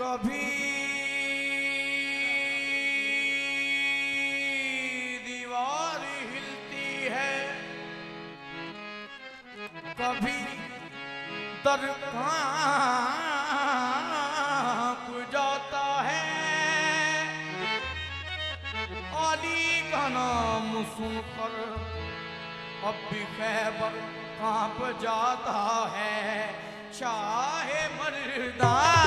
कभी दीवार हिलती है, कभी दर कांप जाता है। अली का नाम सुनकर अब भी खैबर कांप जाता है। चाहे मर्दान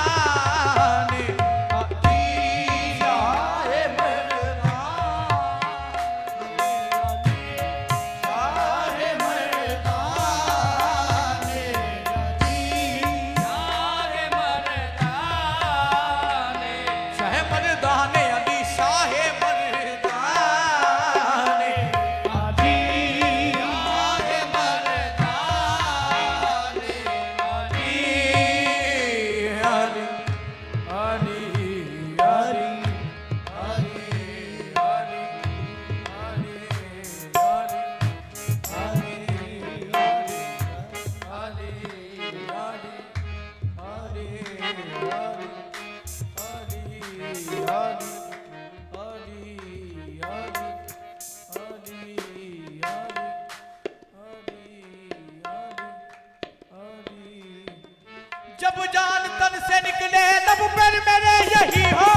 जब जान तन से निकले लब पर मेरे यही हो।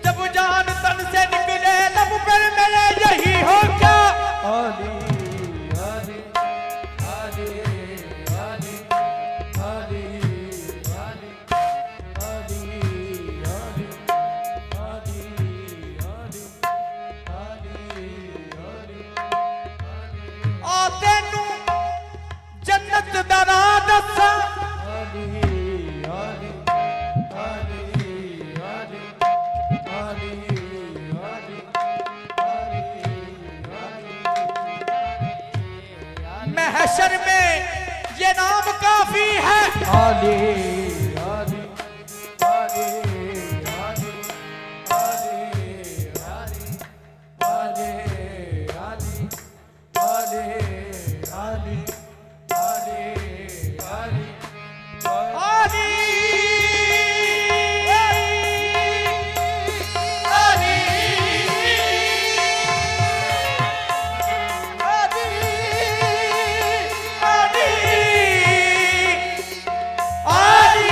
जब जान तन से निकले लब पर मेरे यही हो क्या। जन्नत दरा दसा महशर में ये नाम काफी है। आली आली आली आली आली आली आली आली आली Ali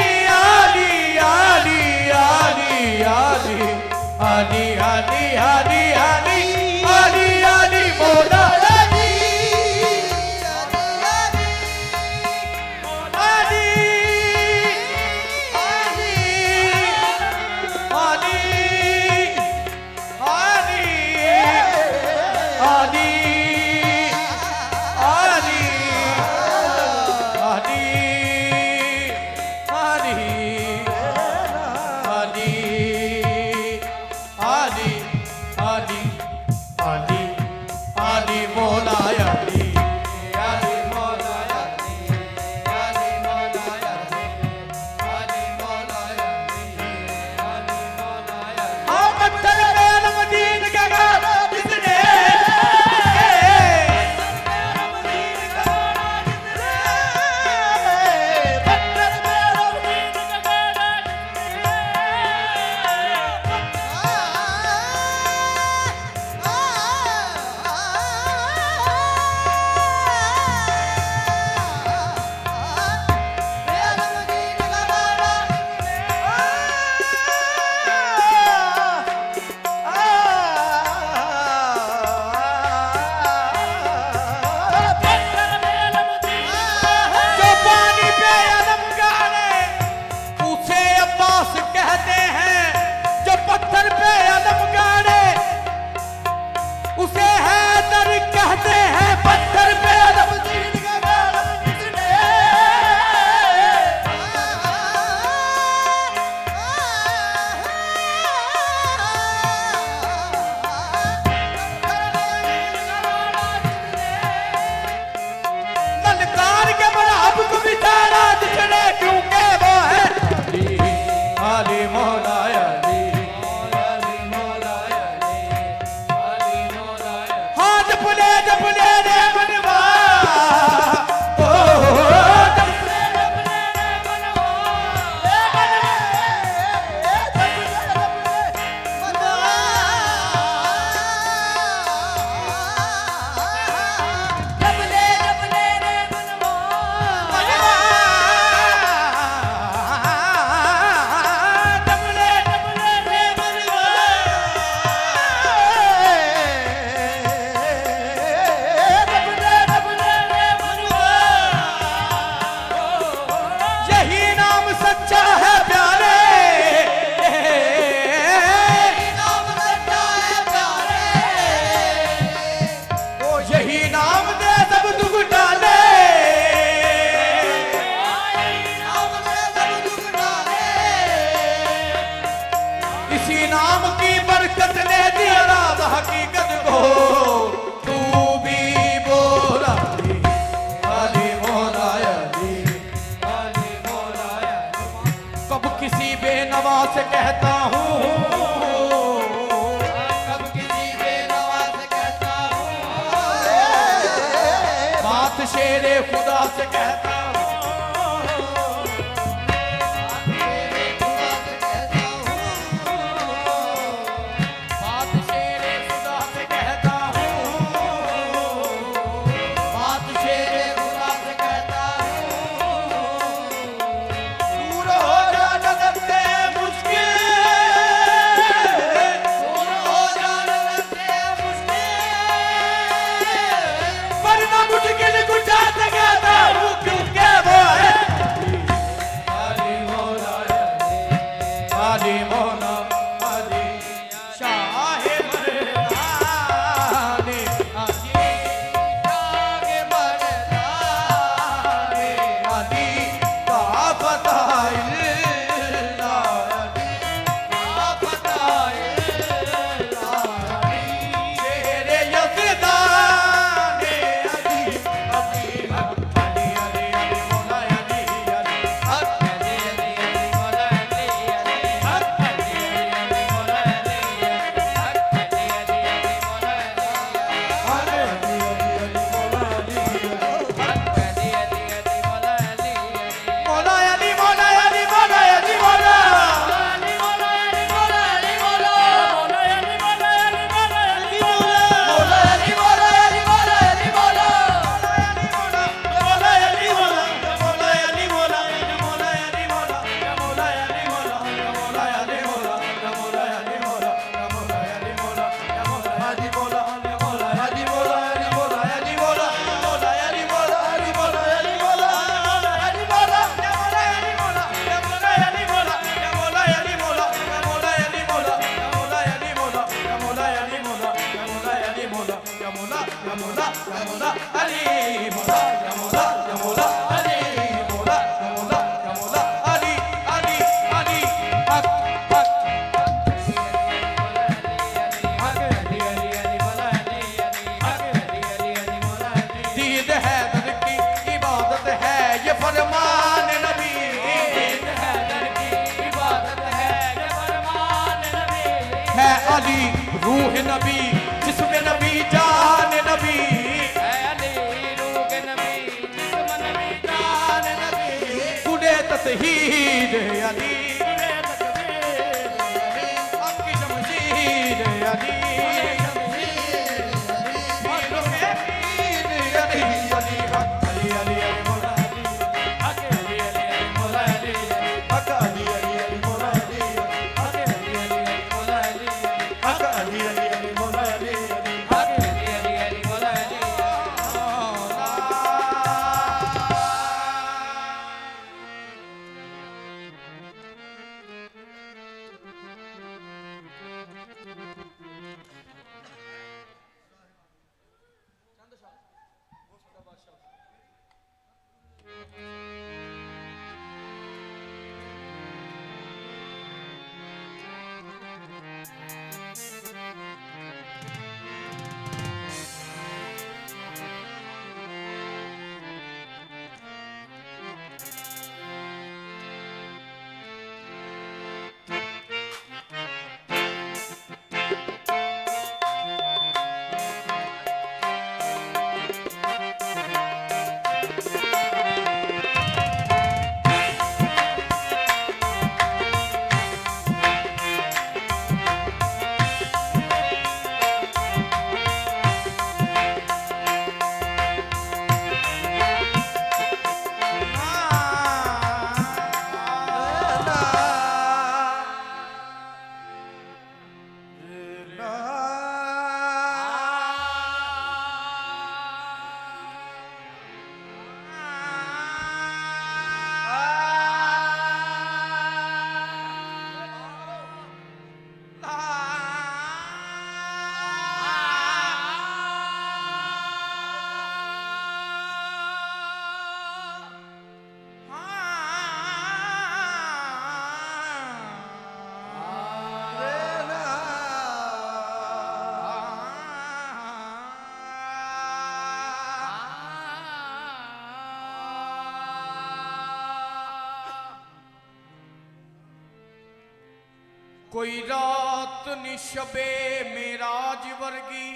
से कहता हूँ, कब किसी बेनवा से कहता हूँ, बात शेरे खुदा से कहता हूँ, तेरे खुदा से कहता हूँ, बात शेरे खुदा से कहता हूँ, बात शेरे खुदा से कहता हूँ, दूर हो जा नजर से मुश्किल, दूर हो जाने से मुश्किल, वरना मुश्किल कुछा से कहता हूँ, क्योंकि वो है अली मौला, अली मौला, अली शाहे मर्दाने, अली आगे मर्दाने, अली का फताइल्ला, शेरे यज़दाने, अली, अली, अली, अली, अली मौला, अली, अली, अली, अली, अली मौला, अली, मौला, अली, मौला, अली, मौला, अली, मौला। दीद है दर की इबादत है ये फरमान नबी, है अली रूह नबी जिसमें नबी जान नबी, कुने ततहीद अली, आपकी जमशीद अली, पीरों के पीर अली, अली, अली, अली, अली, मौला अली, हक अली, अली, अली, मौला अली, हक अली, अली, अली, मौला अली, हक अली, अली, अली, मौला अली, हक अली, अली, अली, मौला अली, कोई रात नी शबे मेराज वर्गी,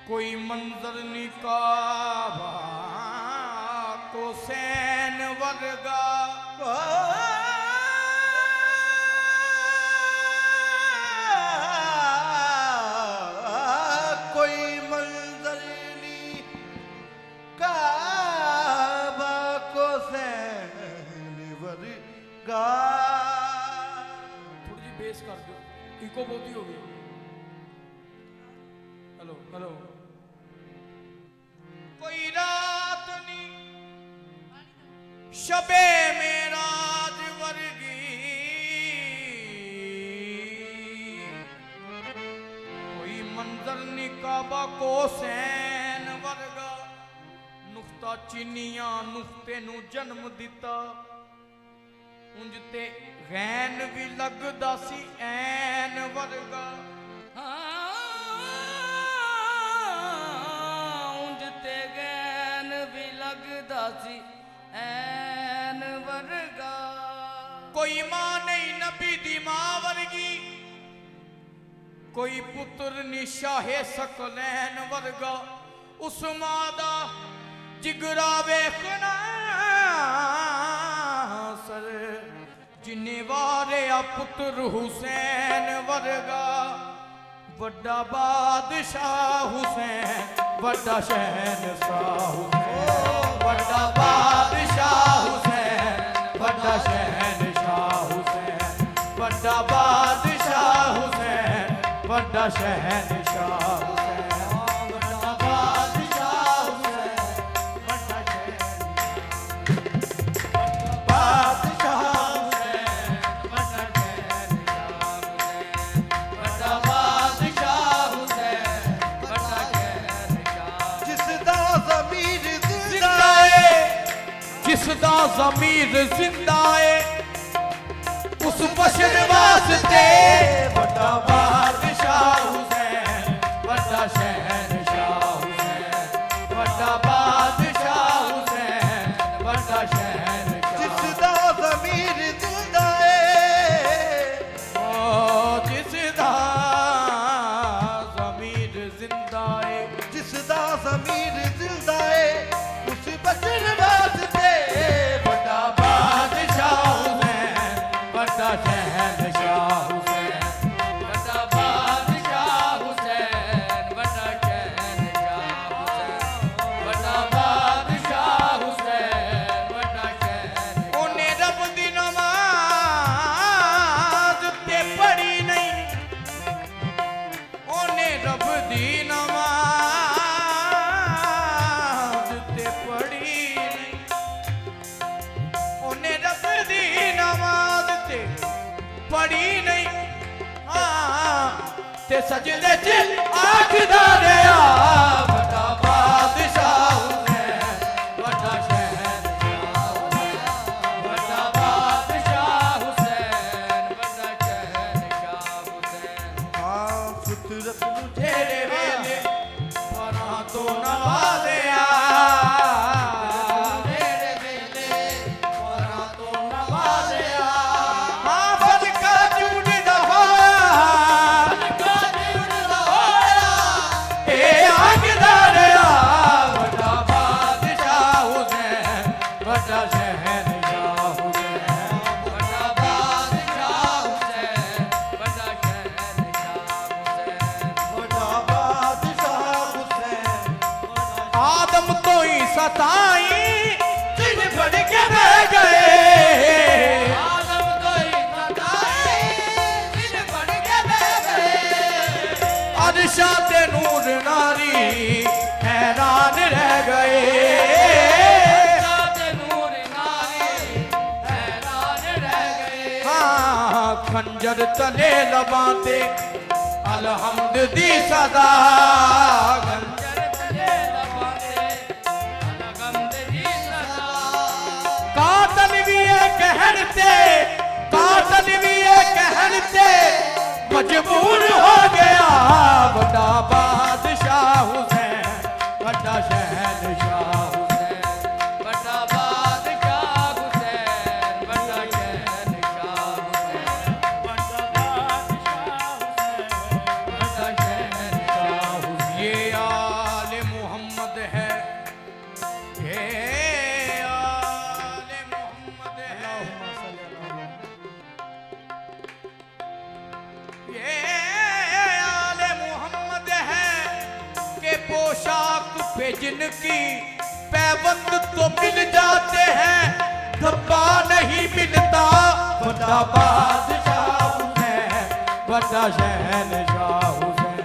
कोई मंजर नी काबा को सैन वर्गा। कोई मंजर नी काबा को सैन वर्गा। थोड़ी जी बेस कर दो, इको बहुती होगी। Hello hello. कोई रात नी शबे मेराज वर्गी, कोई मंजर नी काबा को सैन वर्गा। नुक्ता चीनिया नुक्ते नू जन्म दिता, उंज ते गैन भी लगदा सी ऐन वर्गा। उंज ते गैन भी लगदा सी ऐन वर्गा। कोई मां नहीं नबी दी मां वर्गी, कोई पुत्र नी शाहे सकलैन वर्गा। उस मां दा जिगरा वेखना सर, जिन्ने वारे आ पुत्र हुसैन वर्गा। बड़ा बादशाह हुसैन, बड़ा शहंशाह हुसैन, बड़ा बादशाह हुसैन, बड़ा शहंशाह हुसैन, बड़ा बादशाह हुसैन, बड़ा शहंशाह हुसैन, बड़ा बादशाह हुसैन, बड़ा बादशाह हुसैन, बड़ा शहंशाह हुसैन, बड़ा बादशाह। जिसदा ज़मीर जिंदा जिंदा है, जिसदा ज़मीर जिंदा है, उस बशर वास्ते बड़ा बादशाह हुसैन, बड़ा शहंशाह हुसैन, बड़ा बादशाह हुसैन, बड़ा शहंशाह। जिसदा ज़मीर जिंदा है, ओ जिसदा ज़मीर जिंदा है, जिसदा ज़मीर जिंदा है, उस बशर वास्ते बड़ा बादशाह हुसैन, बड़ा शहंशाह हुसैन, बड़ा बादशाह हुसैन, बड़ा शहंशाह हुसैन, बड़ा बादशाह हुसैन, बड़ा शहंशाह। उन्हें रब दी नमाज ते पढ़ी नहीं, उन्हें रब दी नमाज ते पढ़ी नहीं, उन्हें रब दी नमाज ते पढ़ी नहीं। हाँ ते सजदे च आखदा रहा, बड़ा बादशाह हुसैन, बड़ा शहंशाह हुसैन, बड़ा बादशाह हुसैन, बड़ा शहंशाह हुसैन। हाँ फितरत नू तेरे वेले परां तो नवाज़िया, तेरे वेले परां तो नवाज़िया। हाँ बलका चूड़दा होया, ए आखदा रहा, बड़ा बादशाह हुसैन, बड़ा शहंशाह हुसैन, बड़ा बादशाह हुसैन, बड़ा शहंशाह हुसैन। बड़ा बादशाह हुसैन। आदम तो ही सताई जिन बढ़ के रह गए, आदम को ही सताए, दिन बढ़ के बह गए। अरशा ते नूर नारी हैरान रह गए। साथ नूर नारी हैरान रह गए। हाँ खंजर तले लबाते अलहम्द दी सदा, खंजर तले लबाते अलहम्द दी सदा। कातल भी ये कहते, कातल भी ये कहते मजबूर हो गया। बड़ा बादशाह हुसैन, बड़ा शहंशाह हुसैन, बड़ा बादशाह हुसैन, बड़ा शहंशाह जिनकी पैबंद तो मिल जाते हैं, धब्बा नहीं मिलता। बड़ा बादशाह हुसैन, बड़ा शहंशाह हुसैन,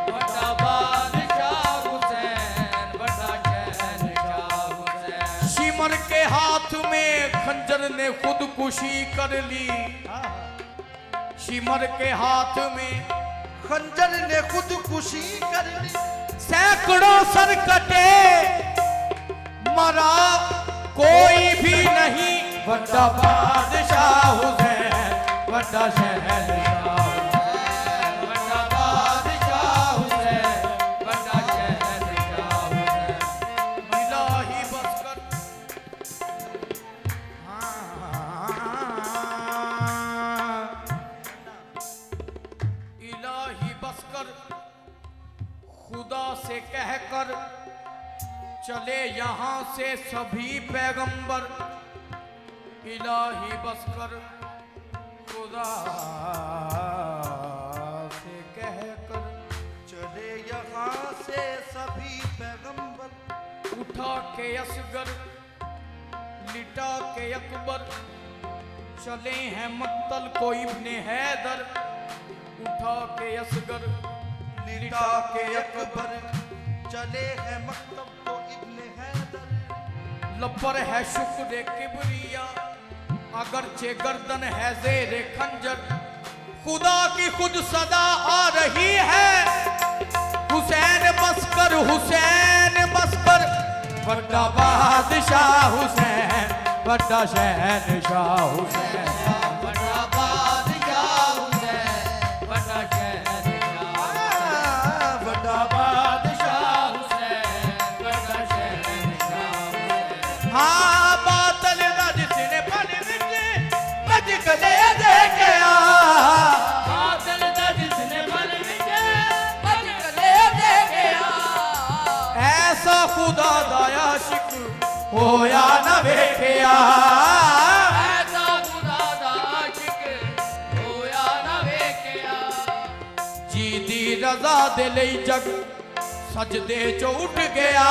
बड़ा बादशाह हुसैन, बड़ा शहंशाह हुसैन। शिमर के हाथ में खंजर ने खुदकुशी कर ली। शिमर के हाथ में खंजर ने खुदकुशी कर ली। सैकड़ों सर कटे, मरा कोई भी नहीं। बड़ा बादशाह हुसैन, बड़ा शहंशाह हुसैन, बड़ा बादशाह हुसैन, बड़ा शहंशाह हुसैन। इलाही बसकर इलाही बसकर खुदा से कहकर चले यहाँ से सभी पैगंबर। इलाही बसकर खुदा से कहकर चले यहाँ से सभी पैगंबर। उठा के असगर, लिटा के अकबर, चले हैं मक्तल को इब्ने हैदर। उठा के असगर, लिटा के अकबर, चले हैं मकतब को इब्ने हैदर। लबर है शुक्र किबरिया, अगरचे गर्दन है ज़ेरे खंजर। खुदा की खुद सदा आ रही है, हुसैन बसकर, हुसैन बसकर। बड़ा बादशाह हुसैन, बड़ा शहंशाह हुसैन, बड़ा बादशाह हुसैन, बड़ा शहंशाह हुसैन। बड़ा बादशाह। हुसैन, बड़ा शहंशाह हुसैन। हाँ बादल रज सिने बन विच बज गले दे गया। बादल दा जिसने मन विच बज गले दे गया। ऐसा खुदा दा आशिक होया न वेखिया। ऐसा खुदा दा आशिक होया ना वेखिया। जी दी रजा दे लई जग सजदे चो उठ गया।